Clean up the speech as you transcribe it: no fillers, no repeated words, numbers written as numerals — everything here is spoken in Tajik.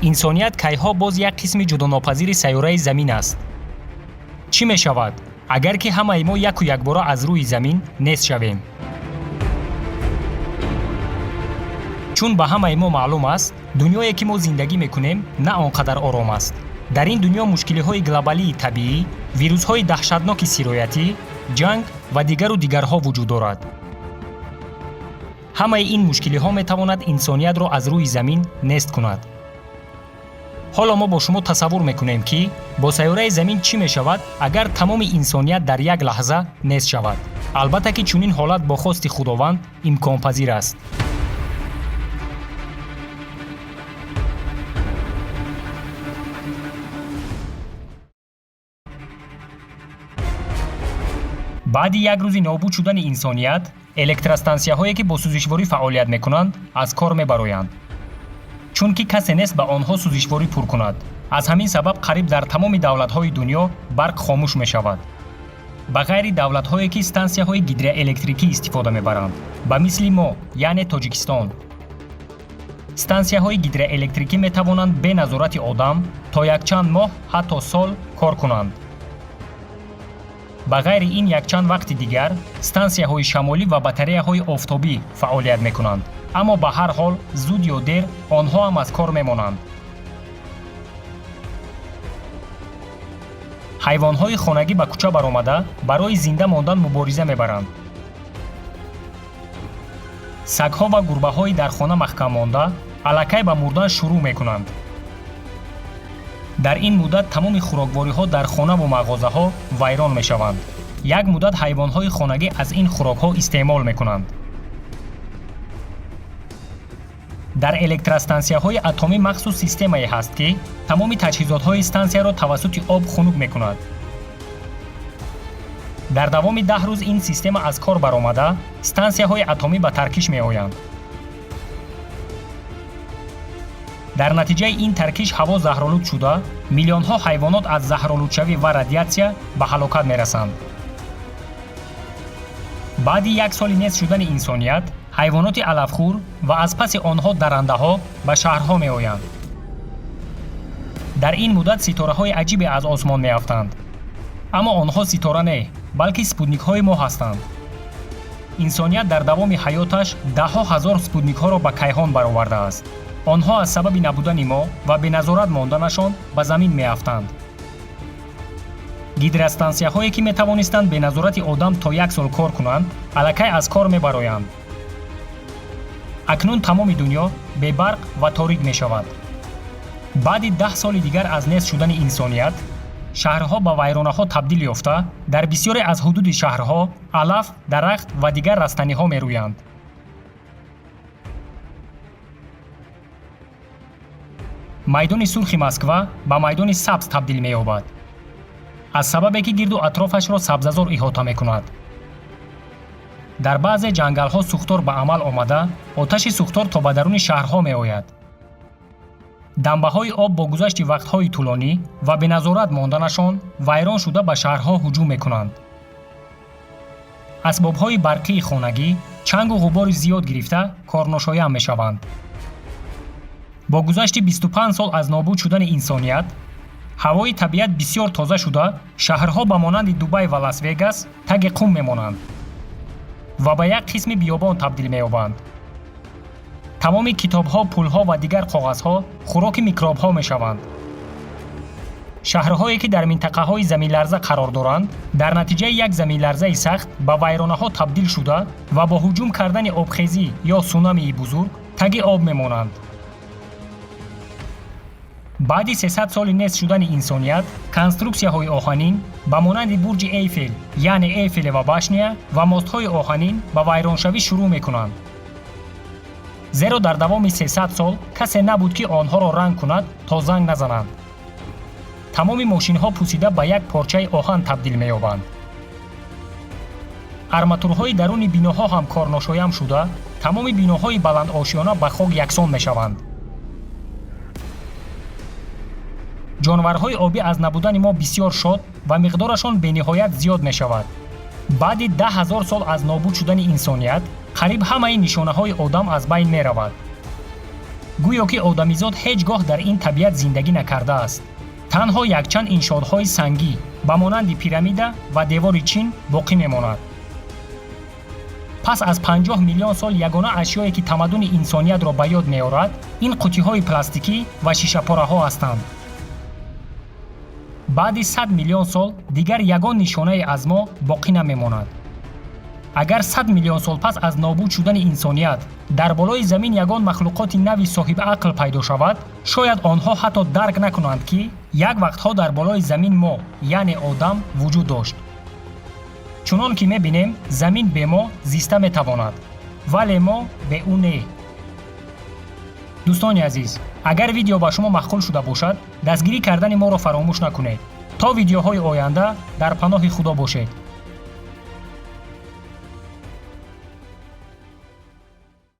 инсоният кайҳо боз як қисми ҷудонопазири сайёраи Замин аст. Чӣ мешавад агар ки ҳамаи мо яку якбора аз рӯи Замин нест шавем? чун ба ҳамаи мо маълум аст, дунёе ки мо зиндагӣ мекунем на он қадар ором аст. дар ин дунё мушкилиҳои глобалии табиӣ, вирусҳои даҳшатноки сироятӣ, ҷанг ва дигару дигарҳо вуҷуд дорад. ҳамаи ин мушкилиҳо метавонад инсониятро аз рӯи Замин нест кунад. ҳоло мо бо шумо тасаввур мекунем ки бо сайёраи Замин чӣ мешавад агар тамоми инсоният дар як лаҳза нест шавад. албатта ки чунин ҳолат бо хости Худованд имконпазир аст. баъди як рӯзи нобуд шудани инсоният, электростансияҳое ки бо сӯзишворӣ фаъолият мекунанд, аз кор мебароянд. чунки касе нест ба онҳо сӯзишворӣ пур кунад. аз ҳамин сабаб қариб дар тамоми давлатҳои дунё барқ хомӯш мешавад. ба ғайри давлатҳое ки стансияҳои гидроэлектрикӣ истифода мебаранд, ба мисли мо, яъне Тоҷикистон. стансияҳои гидроэлектрикӣ метавонанд бе назорати одам то якчанд моҳ ҳатто сол кор кунанд. ба ғайри ин якчанд вақти дигар стансияҳои шамолӣ ва батареяҳои офтобӣ фаъолият мекунанд, аммо ба ҳар ҳол зуд ё дер онҳо ҳам аз кор мемонанд. ҳайвонҳои хонагӣ ба кӯча баромада барои зинда мондан мубориза мебаранд. сагҳо ва гурбаҳои дар хона маҳкам монда аллакай ба мурдан шурӯъ мекунанд. дар ин муддат тамоми хӯроквориҳо дар хонаву мағозаҳо вайрон мешаванд. як муддат ҳайвонҳои хонагӣ аз ин хӯрокҳо истеъмол мекунанд. дар электростансияҳои атомӣ махсус системае ҳаст ки тамоми таҷҳизотҳои стансияро тавассути об хунук мекунад. дар давоми 10 рӯз ин система аз кор баромада, стансияҳои атомӣ ба таркиш меоянд. дар натиҷаи ин таркиш ҳаво заҳролуд шуда, миллионҳо ҳайвонот аз заҳролудшавӣ ва радиатсия ба ҳалокат мерасанд. баъди як соли нест шудани инсоният, ҳайвоноти алафхӯр ва аз паси онҳо даррандаҳо ба шаҳрҳо меоянд. дар ин муддат ситораҳои аҷибе аз осмон меафтанд. аммо онҳо ситора не, балки спутникҳои мо ҳастанд. инсоният дар давоми ҳаёташ даҳҳо ҳазор спутникҳоро ба кайҳон баровардааст. онҳо аз сабаби набудани мо ва беназорат монданашон ба Замин меафтанд. гидростансияҳое ки метавонистанд беназорати одам то як сол кор кунанд, аллакай аз кор мебароянд. акнун тамоми дунё бебарқ ва торик мешавад. баъди 10 соли дигар аз нест шудани инсоният, шаҳрҳо ба вайронаҳо табдил ёфта, дар бисёре аз ҳудуди шаҳрҳо алаф, дарахт ва дигар растаниҳо мерӯянд. майдони сурхи Москва ба майдони сабз табдил меёбад, аз сабабе ки гирду атрофашро сабзазор иҳота мекунад. дар баъзе ҷангалҳо сӯхтор ба амал омада, оташи сӯхтор то ба даруни шаҳрҳо меояд. дамбаҳои об бо гузашти вақтҳои тӯлонӣ ва беназорат монданашон вайрон шуда ба шаҳрҳо ҳуҷум мекунанд. асбобҳои барқии хонагӣ чангу ғубори зиёд гирифта корношоям мешаванд. бо гузашти 25 сол аз нобуд шудани инсоният, ҳавои табиат бисёр тоза шуда, шаҳрҳо ба монанди Дубай ва Лас-Вегас таги қум мемонанд ва ба як қисми биёбон табдил меёбанд. тамоми китобҳо, пулҳо ва дигар коғазҳо хӯроки микробҳо мешаванд. шаҳрҳое ки дар минтақаҳои заминларза қарор доранд, дар натиҷаи як заминларзаи сахт ба вайронаҳо табдил шуда ва бо ҳуҷум кардани обхезӣ ё сунамии бузург таги об мемонанд. баъди 300 соли нест шудани инсоният, конструксияҳои оҳанин ба монанди бурҷи Эйфел, яъне Эйфелева башня ва мостҳои оҳанин ба вайроншавӣ шурӯъ мекунанд. зеро дар давоми 300 сол касе набуд ки онҳоро ранг кунад то занг назананд. тамоми мошинҳо пусида ба як порчаи оҳан табдил меёбанд. арматурҳои даруни биноҳо ҳам корношоям шуда, тамоми биноҳои баландошиёна ба хок яксон мешаванд. ҷонварҳои обӣ аз набудани мо бисёр шод ва миқдорашон бениҳоят зиёд мешавад. баъди 10 000 сол аз нобуд шудани инсоният, қариб ҳамаи нишонаҳои одам аз байн меравад. гӯё ки одамизод ҳеҷ гоҳ дар ин табиат зиндагӣ накардааст. танҳо якчанд иншоотҳои сангӣ ба монанди пирамида ва девори чин боқӣ мемонад. пас аз 50 миллион сол ягона ашёе ки тамаддуни инсониятро ба ёд меорад, ин қуттиҳои пластикӣ ва шишапораҳо ҳастанд. баъди 100 миллион сол дигар ягон нишонае аз мо боқӣ намемонад. агар 100 миллион сол пас аз нобуд шудани инсоният дар болои замин ягон махлуқоти нави соҳибақл пайдо шавад, шояд онҳо ҳатто дарк накунанд ки як вақтҳо дар болои замин мо, яъне одам, вуҷуд дошт. чунон ки мебинем, замин бе мо зиста метавонад, вале мо бе ӯ не. дӯстони азиз, агар видео ба шумо махкул шуда бошад, дастгирӣ кардани моро фаромӯш накунед. то видеоҳои оянда дар паноҳи худо бошед.